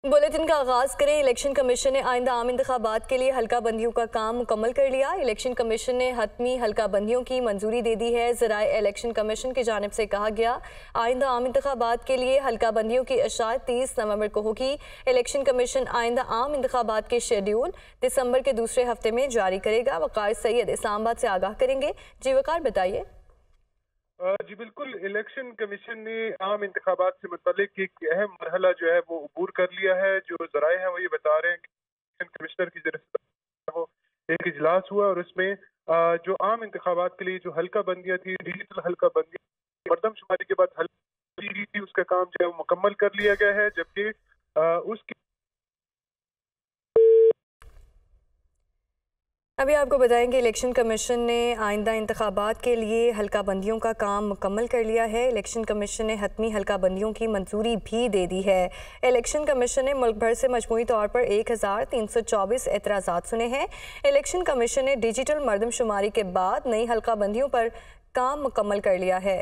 Bulletin का आगाज करें। इलेक्शन कमीशन ने आइंदा आम इंतखाबात के लिए हल्का बंदियों का काम मुकम्मल कर लिया। इलेक्शन कमीशन ने हतमी हल्का बंदियों की मंजूरी दे दी है। ज़राए इलेक्शन कमीशन की जानिब से कहा गया, आइंदा आम इंतखाबात के लिए हल्का बंदियों की इशाअत 30 नवंबर को होगी। इलेक्शन कमीशन आइंदा आम इंतखाबात के शेड्यूल दिसंबर के दूसरे हफ्ते में जारी करेगा। वकार सैयद इस्लामाबाद से आगाह करेंगे। जी वकार, बताइए। जी बिल्कुल, इलेक्शन कमीशन ने आम इंतखाबात से मुतल्लिक एक अहम मरहला जो है वो अबूर कर लिया है। जो ज़राए हैं वो ये बता रहे हैं कि इलेक्शन कमिश्नर की तरफ से वो एक इजलास हुआ और उसमें जो आम इंतखाबात के लिए जो हल्का बंदियाँ थी, डिजिटल हल्का बंदियाँ मरदमशुमारी के बाद हल्की की थी, उसका काम जो है वो मुकम्मल कर लिया गया है। जबकि उसकी अभी आपको बताएंगे, इलेक्शन कमीशन ने आइंदा इंतखाबात के लिए हल्का बंदियों का काम मुकम्मल कर लिया है। इलेक्शन कमीशन ने हतमी हल्का बंदियों की मंजूरी भी दे दी है। इलेक्शन कमीशन ने मुल्क भर से मजमूई तौर पर 1324 एतराज़ात सुने हैं। इलेक्शन कमीशन ने डिजिटल मरदमशुमारी के बाद नई हल्का बंदियों पर काम मुकम्मल कर लिया है।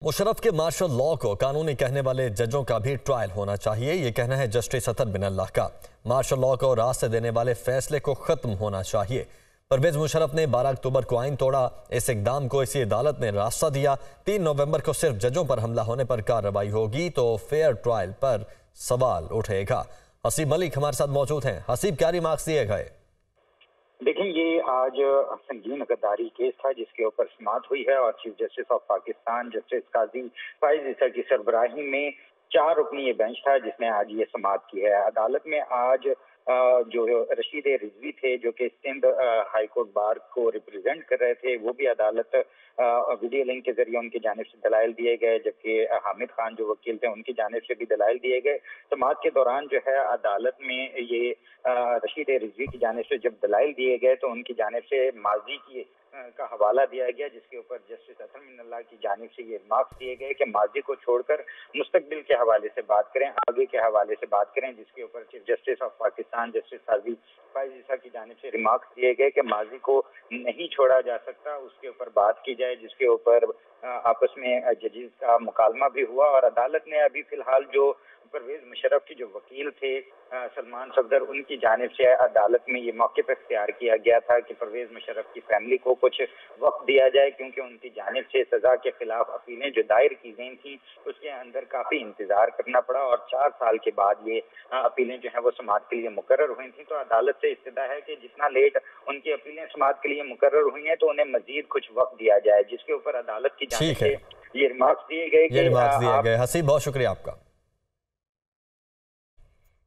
मुशर्रफ के मार्शल लॉ को कानूनी कहने वाले जजों का भी ट्रायल होना चाहिए, ये कहना है जस्टिस अतर बिन अल्लाह का। मार्शल लॉ को रास्ते देने वाले फैसले को ख़त्म होना चाहिए। परवेज मुशर्रफ ने 12 अक्टूबर को आइन तोड़ा। इस इकदाम को इसी अदालत ने रास्ता दिया। 3 नवंबर को सिर्फ जजों पर हमला होने पर कार्रवाई होगी तो फेयर ट्रायल पर सवाल उठेगा। हसीब मलिक हमारे साथ मौजूद हैं। हसीब, क्या रिमार्क्स दिए गए? देखें, ये आज संगीन गद्दारी केस था जिसके ऊपर समाअत हुई है और chief justice of Pakistan justice Qazi Faez Isa की सरबराही में 4 रुकनी बेंच था जिसने आज ये समाअत की है। अदालत में आज जो रशीद रिजवी थे जो कि सिंध हाई कोर्ट बार को रिप्रेजेंट कर रहे थे, वो भी अदालत वीडियो लिंक के जरिए उनकी जानिब से दलाइल दिए गए, जबकि हामिद खान जो वकील थे उनकी जानिब से भी दलाइल दिए गए। समाअत के दौरान जो है अदालत में ये रशीद रिजवी की जानिब से जब दलाइल दिए गए तो उनकी जानिब से माजी की का हवाला दिया गया, जिसके ऊपर जस्टिस अतर बिन अल्लाह की जानिब से ये रिमार्क्स दिए गए कि माजी को छोड़कर मुस्तकबिल के हवाले से बात करें, आगे के हवाले से बात करें, जिसके ऊपर chief justice of Pakistan justice Qazi Faez Isa की जानिब से रिमार्क्स दिए गए कि माजी को नहीं छोड़ा जा सकता, उसके ऊपर बात की जाए, जिसके ऊपर आपस में जजेस का मुकालमा भी हुआ। और अदालत ने अभी फिलहाल जो परवेज मुशर्रफ की जो वकील थे सलमान सफदर, उनकी जानिब से अदालत में ये मौके पर इख्तियार किया गया था कि परवेज मुशर्रफ की फैमिली को कुछ वक्त दिया जाए, क्योंकि उनकी जानिब से सजा के खिलाफ अपीलें जो दायर की गई थी उसके अंदर काफी इंतजार करना पड़ा और 4 साल के बाद ये अपीलें जो है वो समाअत के लिए मुकर्रर हुई थी। तो अदालत से इस्तदा है कि जितना लेट उनकी अपीलें समाअत के लिए मुकर्रर हुई हैं तो उन्हें मजीद कुछ वक्त दिया जाए, जिसके ऊपर अदालत की जानिब से ये रिमार्क्स दिए गए। हसीब, बहुत शुक्रिया आपका।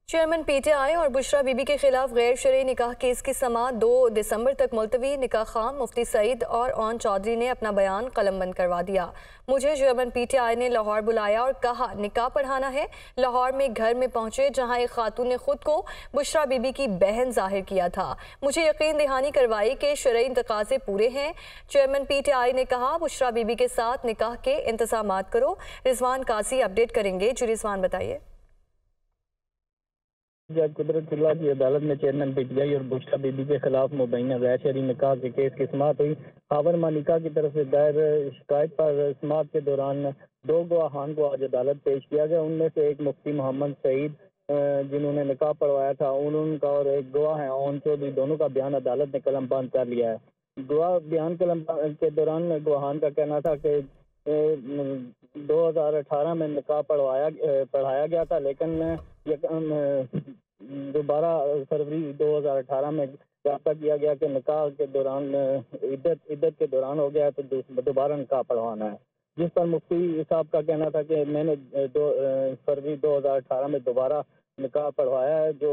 चेयरमैन पीटीआई और बुशरा बीबी के खिलाफ गैर शरई निकाह केस की समाअत 2 दिसंबर तक मुलतवी। निकाह खान मुफ्ती सईद और ओन चौधरी ने अपना बयान कलमबंद करवा दिया। मुझे चेयरमैन पीटीआई ने लाहौर बुलाया और कहा निकाह पढ़ाना है। लाहौर में घर में पहुंचे जहां एक खातून ने खुद को बुशरा बीबी की बहन जाहिर किया था। मुझे यकीन दहानी करवाई कि शरई तकाज़े पूरे हैं। चेयरमैन पीटीआई ने कहा बुशरा बीबी के साथ निकाह के इंतजामात करो। रिजवान काजी अपडेट करेंगे। जी रिजवान, बताइए। जज कुदरतुल्लाह की अदालत में चेयरमैन पीटीआई और बुशरा बीबी के खिलाफ मुबैना गैर शरई निकाह के केस की समाअत हुई। खावर मां निकाह की तरफ से दायर शिकायत पर समाअत के दौरान 2 गवाहान को आज अदालत पेश किया गया। उनमें से एक मुफ्ती मोहम्मद सईद जिन्होंने निकाह पढ़वाया था उनका और एक गवाह है ओन चौधरी, दोनों का बयान अदालत ने कलमबंद कर लिया है। गवाह बयान कलम के दौरान गवाहान का कहना था कि 2018 में निकाह पढ़ाया गया था, लेकिन दोबारा फरवरी 2018 में रास्ता किया गया कि निकाह के दौरान इद्दत के दौरान हो गया तो दोबारा निकाह पढ़वाना है, जिस पर मुफ्ती साहब का कहना था कि मैंने फरवरी 2018 में दोबारा निकाह पढ़वाया है। जो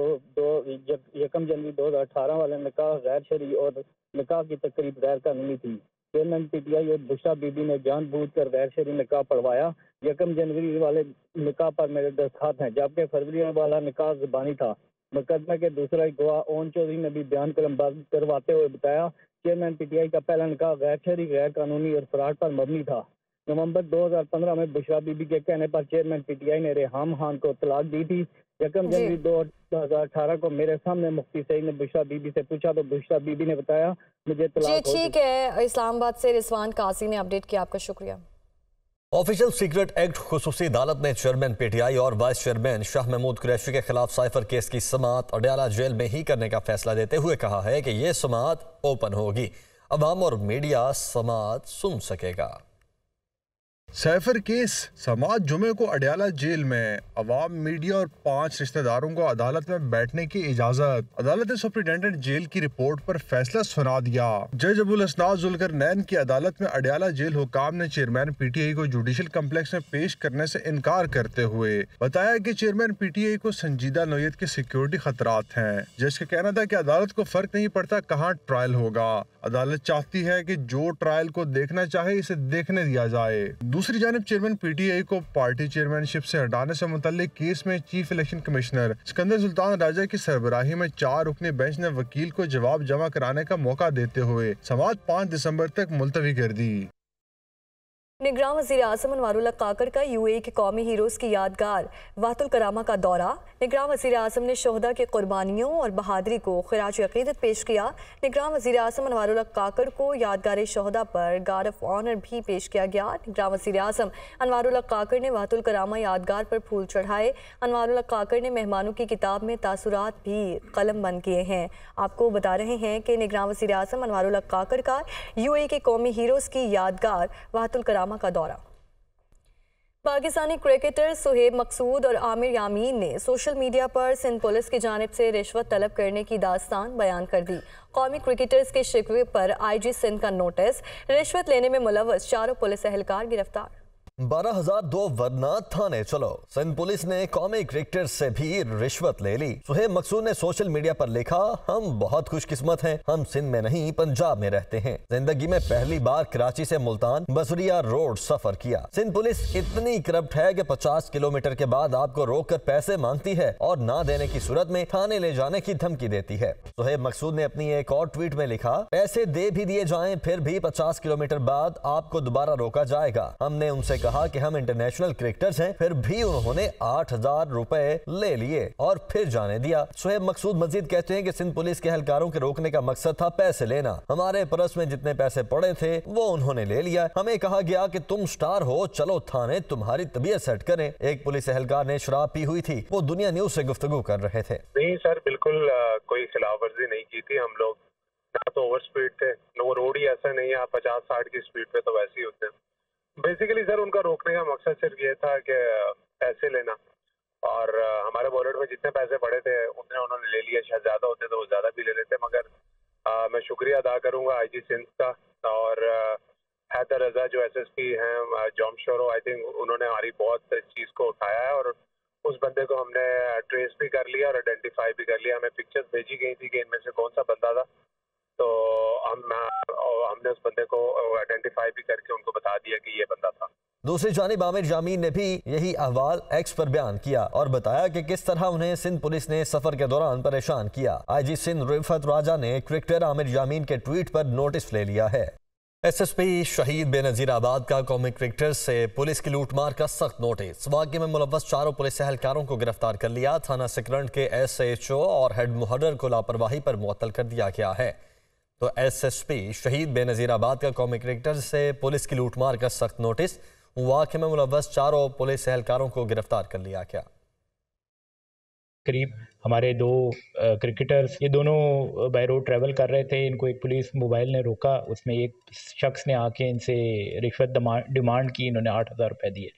1 जनवरी 2018 वाले निकाह गैर शरई और निकाह की तकरीब गैर कानूनी थी। चेयरमैन पीटीआई और बुशरा बीबी ने जानबूझकर गैर शरई निकाह पढ़वाया। 1 जनवरी वाले निकाह पर मेरे दस्तखत हैं, जबकि फरवरी वाला निकाह ज़बानी था। मुकदमे के दूसरा गवाह ओन चौधरी ने भी बयान कलमबंद करवाते हुए बताया चेयरमैन पीटीआई का पहला निकाह गैर शरई, गैर कानूनी और फ्रॉड पर मबनी था। नवंबर 2015 में बुशरा बीबी के कहने पर चेयरमैन पीटीआई ने रेहाम खान को तलाक दी थी। 1 जनवरी 2018 को मेरे सामने मुफ्ती सईद ने बुशरा बीबी से पूछा तो बुशरा बीबी ने बताया मुझे तलाक। ठीक है, इस्लामाबाद से रिजवान काजी ने अपडेट किया। आपका शुक्रिया। ऑफिशियल सीक्रेट एक्ट खुसूसी अदालत ने चेयरमैन पीटीआई और वाइस चेयरमैन शाह महमूद कुरैशी के खिलाफ साइफर केस की समाअत अडयाला जेल में ही करने का फैसला देते हुए कहा है कि ये समाअत ओपन होगी, अवाम और मीडिया समाअत सुन सकेगा। साइफर केस समाअत जुमे को अडयाला जेल में, अवाम, मीडिया और 5 रिश्तेदारों को अदालत में बैठने की इजाजत। अदालत ने सुप्रिंटेंडेंट जेल की रिपोर्ट पर फैसला सुना दिया। जज अबुल असनाद जुल्करनैन की अदालत में अडयाला जेल हुकाम ने चेयरमैन पीटीआई को जुडिशल कम्प्लेक्स में पेश करने से इनकार करते हुए बताया कि चेयरमैन पीटीआई को संजीदा नौयत के सिक्योरिटी खतरात हैं। जज का कहना था कि अदालत को फर्क नहीं पड़ता कहाँ ट्रायल होगा, अदालत चाहती है कि जो ट्रायल को देखना चाहे इसे देखने दिया जाए। दूसरी जानिब चेयरमैन पीटीआई को पार्टी चेयरमैनशिप से हटाने से मुतल्लिक केस में chief election commissioner Sikandar Sultan Raja की सरबराही में 4 रुकनी बेंच ने वकील को जवाब जमा कराने का मौका देते हुए समाअत 5 दिसंबर तक मुलतवी कर दी। निगरान वज़ीर आज़म अनवारुल्लाह काकड़ का यूएई के कौमी हीरोज़ की यादगार वातुल करामा का दौरा। निगरान वज़ीर आज़म ने शोहदा की कुर्बानियों और बहादुरी को खिराज अक़ीदत पेश किया। निगरान वज़ीर आज़म अनवारुल्लाह काकड़ को यादगार शोहदा पर गार्ड ऑफ ऑनर भी पेश किया गया। निगरान वज़ीर आज़म अनवारुल्लाह काकड़ ने वातुल करामा यादगार पर फूल चढ़ाए। अनवारुल्लाह काकड़ ने मेहमानों की किताब में तासुरात भी कलम बंद किए हैं। आपको बता रहे हैं कि निगरान वज़ीर आज़म अनवारुल्लाह काकड़ का यूएई के कौमी हीरोज़ की यादगार वातुल करामा का दौरा। पाकिस्तानी क्रिकेटर सुहेब मकसूद और आमिर यामीन ने सोशल मीडिया पर सिंध पुलिस की जानिब से रिश्वत तलब करने की दास्तान बयान कर दी। कौमी क्रिकेटर्स के शिकवे पर आईजी सिंध का नोटिस, रिश्वत लेने में मुलव्वस 4 पुलिस एहलकार गिरफ्तार। 12,002 वरना थाने चलो, सिंध पुलिस ने कौमी क्रिकेटर से भी रिश्वत ले ली। सुहेब मकसूद ने सोशल मीडिया पर लिखा, हम बहुत खुशकिस्मत हैं, हम सिंध में नहीं पंजाब में रहते हैं। जिंदगी में पहली बार कराची से मुल्तान बसरिया रोड सफर किया। सिंध पुलिस इतनी करप्ट है कि 50 किलोमीटर के बाद आपको रोक कर पैसे मांगती है और ना देने की सूरत में थाने ले जाने की धमकी देती है। सुहेब मकसूद ने अपनी एक और ट्वीट में लिखा, पैसे दे भी दिए जाएं फिर भी 50 किलोमीटर बाद आपको दोबारा रोका जाएगा। हमने उनसे कहा कि हम इंटरनेशनल क्रिकेटर्स हैं, फिर भी उन्होंने 8,000 रुपए ले लिए और फिर जाने दिया। सुहेब मकसूद मजीद कहते हैं कि सिंध पुलिस के एहलकारों के रोकने का मकसद था पैसे लेना। हमारे पर्स में जितने पैसे पड़े थे वो उन्होंने ले लिया। हमें कहा गया कि तुम स्टार हो, चलो थाने तुम्हारी तबीयत सेट करें। एक पुलिस एहलकार ने शराब पी हुई थी, वो दुनिया न्यूज से गुफ्तगू कर रहे थे। नहीं सर, बिल्कुल कोई खिलाफ वर्जी नहीं की थी। हम लोग ना तो ओवर स्पीड थे, वो रोड ही ऐसा नहीं है, आप 50-60 की स्पीड पे तो वैसे ही होते हैं। बेसिकली सर उनका रोकने का मकसद सिर्फ ये था कि पैसे लेना, और हमारे वॉलेट में जितने पैसे पड़े थे उतने उन्होंने ले लिया। शायद ज़्यादा होते तो वो ज़्यादा भी ले लेते, मगर मैं शुक्रिया अदा करूँगा आईजी सिंध का और हैदर रजा जो एसएसपी हैं जॉमशोरो। आई थिंक उन्होंने हमारी बहुत चीज़ को उठाया है और उस बंदे को हमने ट्रेस भी कर लिया और आइडेंटिफाई भी कर लिया। हमें पिक्चर्स भेजी गई थी कि इनमें से कौन सा बंदा था, तो हमने उस बंदे को आइडेंटिफाई भी करके उनको बता दिया कि ये बंदा था। दूसरी जानिब आमिर यामीन ने भी यही अहवाल एक्स पर बयान किया और बताया कि किस तरह उन्हें सिंध पुलिस ने सफर के दौरान परेशान किया। आईजी सिंध रिफत राजा ने क्रिकेटर आमिर यामीन के ट्वीट पर नोटिस ले लिया है। एसएसपी शहीद बेनजीर आबाद का कौमी क्रिकेटर से पुलिस की लूटमार का सख्त नोटिस। वाक़े में मुलव्वस 4 पुलिस एहलकारों को गिरफ्तार कर लिया। थाना सिकरंड के SHO और हेड मुहर्रर को लापरवाही पर मुअत्तल कर दिया गया है। तो एसएसपी शहीद बेनजीर आबाद का कौमी क्रिकेटर से पुलिस की लूटमार का सख्त नोटिस। वाक़े में मुलव्वस 4 पुलिस एहलकारों को गिरफ्तार कर लिया गया। करीब हमारे 2 क्रिकेटर्स, ये दोनों बाय रोड ट्रैवल कर रहे थे। इनको एक पुलिस मोबाइल ने रोका, उसमें एक शख्स ने आके इनसे रिश्वत डिमांड की। इन्होंने 8,000 रुपये दिए।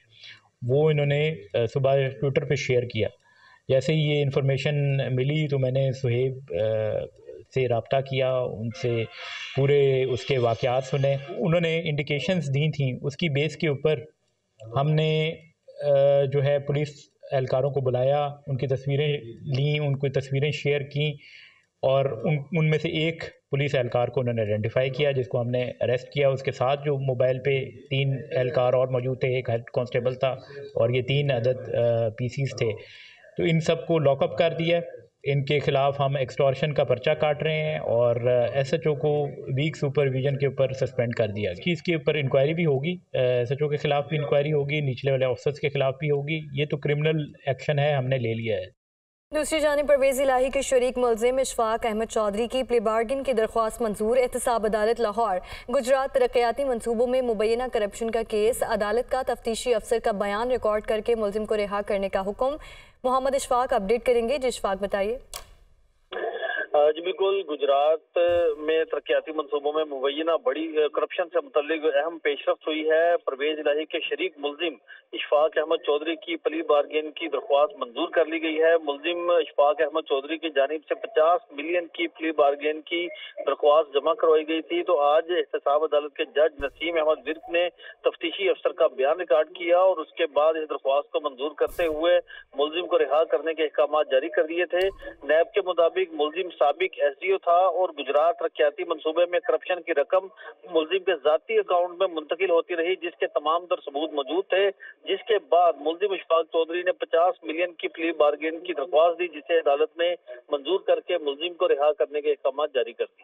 वो इन्होंने सुबह ट्विटर पे शेयर किया। जैसे ही ये इन्फॉर्मेशन मिली तो मैंने सुहेब से रब्ता किया, उनसे पूरे उसके वाक़यात सुने। उन्होंने इंडिकेशंस दी थी, उसकी बेस के ऊपर हमने जो है पुलिस एहलकारों को बुलाया, उनकी तस्वीरें लीं, उनको तस्वीरें शेयर की और उनमें से एक पुलिस एहलकार को उन्होंने आइडेंटिफाई किया, जिसको हमने अरेस्ट किया। उसके साथ जो मोबाइल पे 3 एहलकार और मौजूद थे, एक हेड कांस्टेबल था और ये 3 अदद पीसीस थे। तो इन सब को लॉकअप कर दिया। इनके ख़िलाफ़ हम एक्सटॉर्शन का पर्चा काट रहे हैं और SHO को वीक सुपरविजन के ऊपर सस्पेंड कर दिया कि इसके ऊपर इंक्वायरी भी होगी। SHO के ख़िलाफ़ भी इंक्वायरी होगी, निचले वाले ऑफिसर्स के ख़िलाफ़ भी होगी। ये तो क्रिमिनल एक्शन है, हमने ले लिया है। दूसरी जानिब परवेज इलाही के शरीक मुलजिम इशफाक अहमद चौधरी की प्ले बार्गेन की दरख्वास्त मंजूर। एहतसाब अदालत लाहौर। गुजरात तरक्याती मनसूबों में मुबैना करप्शन का केस, अदालत का तफ्तीशी अफसर का बयान रिकॉर्ड करके मुलजिम को रिहा करने का हुक्म। मोहम्मद इशफाक अपडेट करेंगे। जी इशफाक बताइए। जी बिल्कुल, गुजरात में तरक्याती मनसूबों में मुबैना बड़ी करप्शन से मुतल्लिक अहम पेशरफ्त हुई है। परवेज इलाही के शरीक मुलजिम इशफाक अहमद चौधरी की प्ली बार्गेन की दरख्वास्त मंजूर कर ली गई है। मुलजिम इशफाक अहमद चौधरी की जानिब से 50 मिलियन की प्ली बार्गेन की दरख्वास्त जमा करवाई गई थी। तो आज एहतसाब अदालत के जज नसीम अहमद विर्क ने तफ्तीशी अफसर का बयान रिकॉर्ड किया और उसके बाद इस दरख्वास्त को मंजूर करते हुए मुलजिम को रिहा करने के अहकाम जारी कर दिए थे। नैब के मुताबिक मुलजिम साबिक एसडीओ था और गुजरात तरक्याती मंसूबे में करप्शन की रकम मुलजिम के जाती अकाउंट में मुंतकिल होती रही, जिसके तमाम तर सबूत मौजूद थे। जिसके बाद मुलजिम इशफाक चौधरी ने 50 मिलियन की प्ली बार्गेन की दरख्वास्त दी, जिसे अदालत ने मंजूर करके मुलजिम को रिहा करने के अहकाम जारी कर दिए।